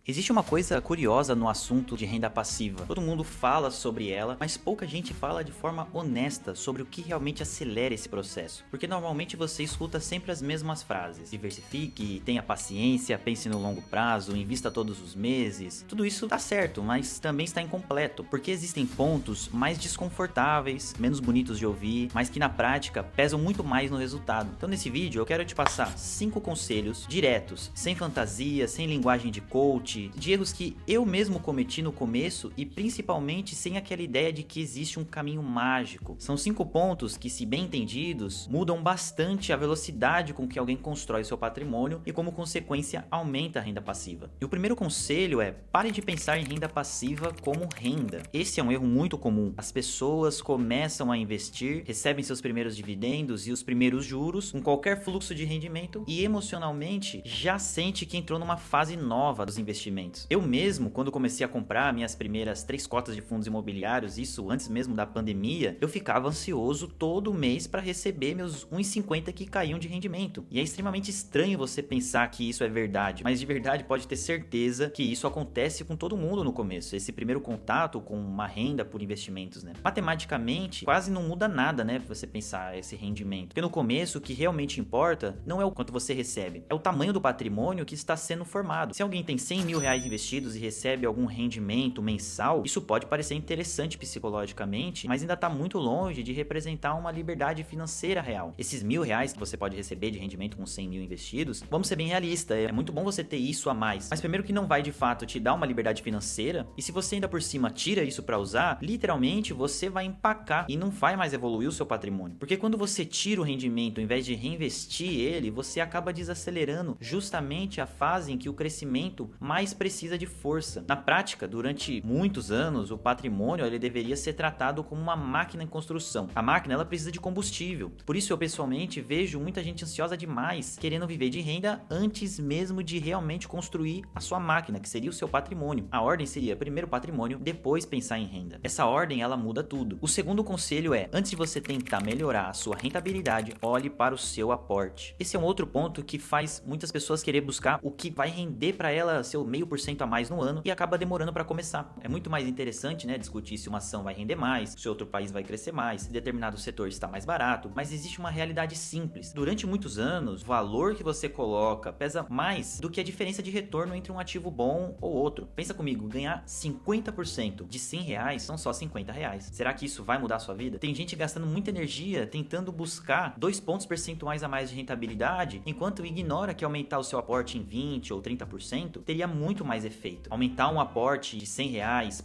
Existe uma coisa curiosa no assunto de renda passiva. Todo mundo fala sobre ela, mas pouca gente fala de forma honesta sobre o que realmente acelera esse processo. Porque normalmente você escuta sempre as mesmas frases. Diversifique, tenha paciência, pense no longo prazo, invista todos os meses. Tudo isso tá certo, mas também está incompleto. Porque existem pontos mais desconfortáveis, menos bonitos de ouvir, mas que na prática pesam muito mais no resultado. Então nesse vídeo eu quero te passar 5 conselhos diretos, sem fantasia, sem linguagem de coach, de erros que eu mesmo cometi no começo e principalmente sem aquela ideia de que existe um caminho mágico. São 5 pontos que, se bem entendidos, mudam bastante a velocidade com que alguém constrói seu patrimônio e, como consequência, aumenta a renda passiva. E o primeiro conselho é: pare de pensar em renda passiva como renda. Esse é um erro muito comum. As pessoas começam a investir, recebem seus primeiros dividendos e os primeiros juros com qualquer fluxo de rendimento e emocionalmente já sente que entrou numa fase nova dos investimentos. Eu mesmo, quando comecei a comprar minhas primeiras 3 cotas de fundos imobiliários, isso antes mesmo da pandemia, eu ficava ansioso todo mês para receber meus 1,50 que caíam de rendimento. E é extremamente estranho você pensar que isso é verdade, mas de verdade pode ter certeza que isso acontece com todo mundo no começo, esse primeiro contato com uma renda por investimentos, né? Matematicamente, quase não muda nada, né, você pensar esse rendimento. Porque no começo, o que realmente importa não é o quanto você recebe, é o tamanho do patrimônio que está sendo formado. Se alguém tem 100 mil reais investidos e recebe algum rendimento mensal, isso pode parecer interessante psicologicamente, mas ainda está muito longe de representar uma liberdade financeira real. Esses R$ 1.000 que você pode receber de rendimento com 100 mil investidos, vamos ser bem realistas, é muito bom você ter isso a mais, mas primeiro que não vai de fato te dar uma liberdade financeira, e se você ainda por cima tira isso para usar, literalmente você vai empacar e não vai mais evoluir o seu patrimônio. Porque quando você tira o rendimento ao invés de reinvestir ele, você acaba desacelerando justamente a fase em que o crescimento mais precisa de força. Na prática, durante muitos anos, o patrimônio ele deveria ser tratado como uma máquina em construção. A máquina ela precisa de combustível. Por isso eu pessoalmente vejo muita gente ansiosa demais, querendo viver de renda antes mesmo de realmente construir a sua máquina, que seria o seu patrimônio. A ordem seria primeiro patrimônio, depois pensar em renda. Essa ordem ela muda tudo. O segundo conselho é: antes de você tentar melhorar a sua rentabilidade, olhe para o seu aporte. Esse é um outro ponto que faz muitas pessoas querer buscar o que vai render para ela seu 0,5% a mais no ano e acaba demorando para começar. É muito mais interessante, né, discutir se uma ação vai render mais, se outro país vai crescer mais, se determinado setor está mais barato, mas existe uma realidade simples. Durante muitos anos, o valor que você coloca pesa mais do que a diferença de retorno entre um ativo bom ou outro. Pensa comigo, ganhar 50% de R$ 100 são só R$ 50. Será que isso vai mudar a sua vida? Tem gente gastando muita energia tentando buscar 2 pontos percentuais a mais de rentabilidade, enquanto ignora que aumentar o seu aporte em 20 ou 30% teria muito mais efeito. Aumentar um aporte de R$ 100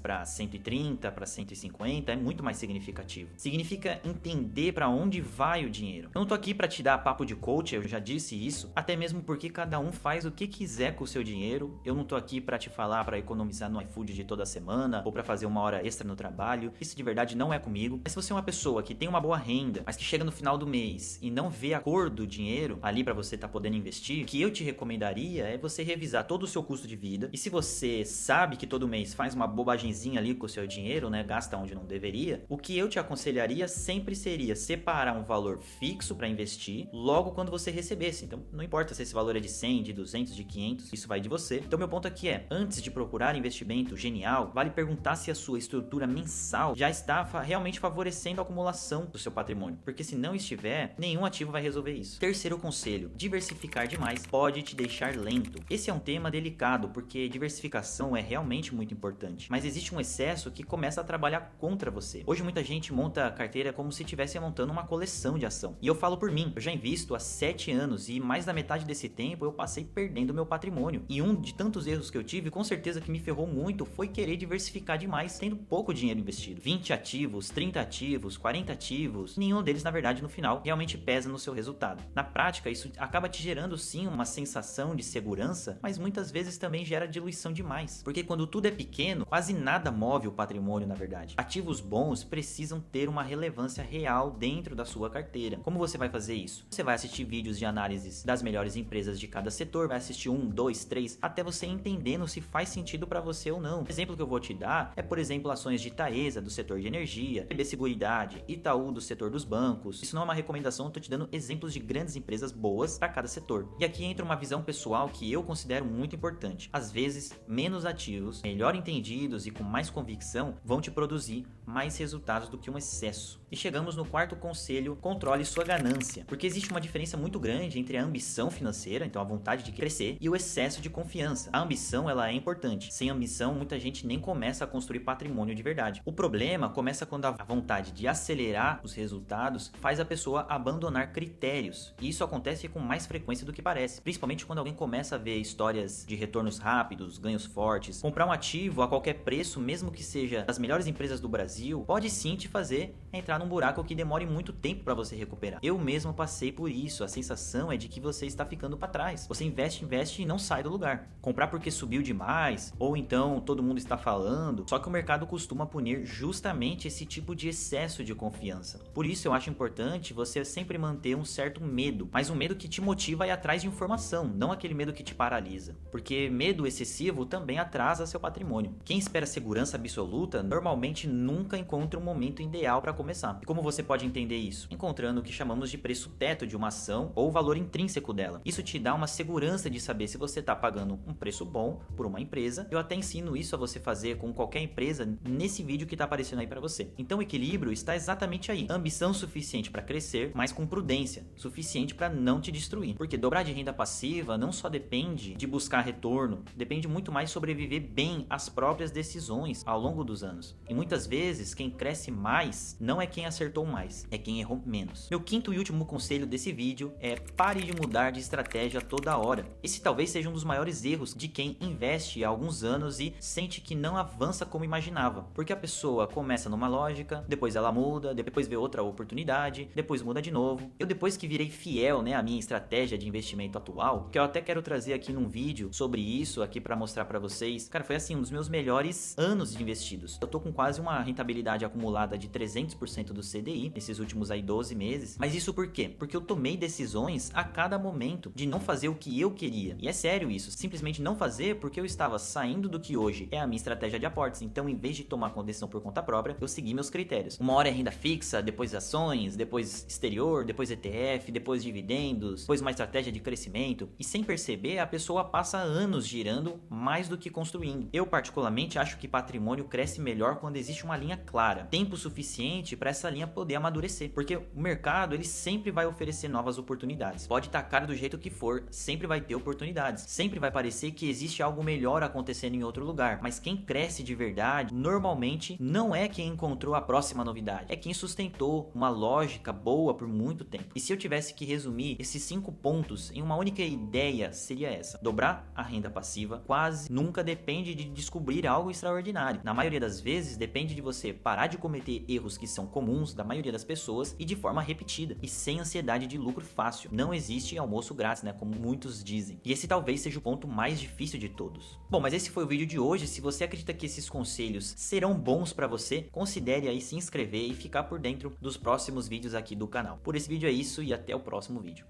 para 130, para 150 é muito mais significativo. Significa entender para onde vai o dinheiro. Eu não tô aqui para te dar papo de coach, eu já disse isso, até mesmo porque cada um faz o que quiser com o seu dinheiro. Eu não tô aqui para te falar para economizar no iFood de toda semana ou para fazer uma hora extra no trabalho. Isso de verdade não é comigo. Mas se você é uma pessoa que tem uma boa renda, mas que chega no final do mês e não vê a cor do dinheiro ali para você tá podendo investir, o que eu te recomendaria é você revisar todo o seu custo de vida. E se você sabe que todo mês faz uma bobagenzinha ali com o seu dinheiro, né, gasta onde não deveria, o que eu te aconselharia sempre seria separar um valor fixo para investir logo quando você recebesse. Então não importa se esse valor é de 100, de 200, de 500, isso vai de você. Então meu ponto aqui é: antes de procurar investimento genial, vale perguntar se a sua estrutura mensal já está realmente favorecendo a acumulação do seu patrimônio, porque se não estiver, nenhum ativo vai resolver isso. Terceiro conselho: diversificar demais pode te deixar lento. Esse é um tema delicado, porque diversificação é realmente muito importante, mas existe um excesso que começa a trabalhar contra você. Hoje muita gente monta a carteira como se estivesse montando uma coleção de ação. E eu falo por mim, eu já invisto há 7 anos e mais da metade desse tempo eu passei perdendo meu patrimônio. E um de tantos erros que eu tive, com certeza que me ferrou muito, foi querer diversificar demais, tendo pouco dinheiro investido. 20 ativos, 30 ativos, 40 ativos, nenhum deles na verdade no final realmente pesa no seu resultado. Na prática, isso acaba te gerando sim uma sensação de segurança, mas muitas vezes também gera diluição demais, porque quando tudo é pequeno, quase nada move o patrimônio na verdade. Ativos bons precisam ter uma relevância real dentro da sua carteira. Como você vai fazer isso? Você vai assistir vídeos de análises das melhores empresas de cada setor, vai assistir 1, 2, 3, até você entendendo se faz sentido para você ou não. O exemplo que eu vou te dar é, por exemplo, ações de Taesa, do setor de energia, BB Seguridade, Itaú, do setor dos bancos. Isso não é uma recomendação, eu tô te dando exemplos de grandes empresas boas para cada setor. E aqui entra uma visão pessoal que eu considero muito importante. seguinte: às vezes, menos ativos, melhor entendidos e com mais convicção vão te produzir mais resultados do que um excesso. E chegamos no quarto conselho: controle sua ganância. Porque existe uma diferença muito grande entre a ambição financeira, então a vontade de crescer, e o excesso de confiança. A ambição, ela é importante. Sem ambição, muita gente nem começa a construir patrimônio de verdade. O problema começa quando a vontade de acelerar os resultados faz a pessoa abandonar critérios. E isso acontece com mais frequência do que parece. Principalmente quando alguém começa a ver histórias de retornos rápidos, ganhos fortes. Comprar um ativo a qualquer preço, mesmo que seja das melhores empresas do Brasil, pode sim te fazer entrar num buraco que demore muito tempo para você recuperar. Eu mesmo passei por isso. A sensação é de que você está ficando para trás. Você investe e não sai do lugar. Comprar porque subiu demais, ou então todo mundo está falando. Só que o mercado costuma punir justamente esse tipo de excesso de confiança. Por isso eu acho importante você sempre manter um certo medo, mas um medo que te motiva a ir atrás de informação, não aquele medo que te paralisa. Porque medo excessivo também atrasa seu patrimônio. Quem espera segurança absoluta normalmente nunca encontra um momento ideal para começar. E como você pode entender isso? Encontrando o que chamamos de preço teto de uma ação ou o valor intrínseco dela. Isso te dá uma segurança de saber se você está pagando um preço bom por uma empresa. Eu até ensino isso a você fazer com qualquer empresa nesse vídeo que está aparecendo aí para você. Então o equilíbrio está exatamente aí. Ambição suficiente para crescer, mas com prudência, suficiente para não te destruir. Porque dobrar de renda passiva não só depende de buscar retorno, depende muito mais de sobreviver bem às próprias decisões ao longo dos anos. E muitas vezes quem cresce mais não é quem acertou mais, é quem errou menos. Meu quinto e último conselho desse vídeo é: pare de mudar de estratégia toda hora. Esse talvez seja um dos maiores erros de quem investe há alguns anos e sente que não avança como imaginava. Porque a pessoa começa numa lógica, depois ela muda, depois vê outra oportunidade, depois muda de novo. Eu, depois que virei fiel, à minha estratégia de investimento atual, que eu até quero trazer aqui num vídeo sobre isso aqui para mostrar para vocês, cara, foi assim um dos meus melhores anos de investidos. Eu tô com quase uma rentabilidade acumulada de 300% do CDI nesses últimos aí 12 meses. Mas isso por quê? Porque eu tomei decisões a cada momento de não fazer o que eu queria. E é sério isso, simplesmente não fazer porque eu estava saindo do que hoje é a minha estratégia de aportes. Então, em vez de tomar uma decisão por conta própria, eu segui meus critérios. Uma hora é renda fixa, depois ações, depois exterior, depois ETF, depois dividendos, depois uma estratégia de crescimento. E sem perceber, a pessoa passa anos girando mais do que construindo. Eu particularmente acho que patrimônio cresce melhor quando existe uma linha clara, tempo suficiente para essa linha poder amadurecer. Porque o mercado, ele sempre vai oferecer novas oportunidades. Pode estar caro do jeito que for, sempre vai ter oportunidades. Sempre vai parecer que existe algo melhor acontecendo em outro lugar. Mas quem cresce de verdade, normalmente, não é quem encontrou a próxima novidade. É quem sustentou uma lógica boa por muito tempo. E se eu tivesse que resumir esses 5 pontos em uma única ideia, seria essa: dobrar a renda passiva quase nunca depende de descobrir algo extraordinário. Na maioria das vezes, depende de você parar de cometer erros que são comuns da maioria das pessoas e de forma repetida e sem ansiedade de lucro fácil. Não existe almoço grátis, como muitos dizem. E esse talvez seja o ponto mais difícil de todos. Bom, mas esse foi o vídeo de hoje. Se você acredita que esses conselhos serão bons para você, considere aí se inscrever e ficar por dentro dos próximos vídeos aqui do canal. Por esse vídeo é isso e até o próximo vídeo.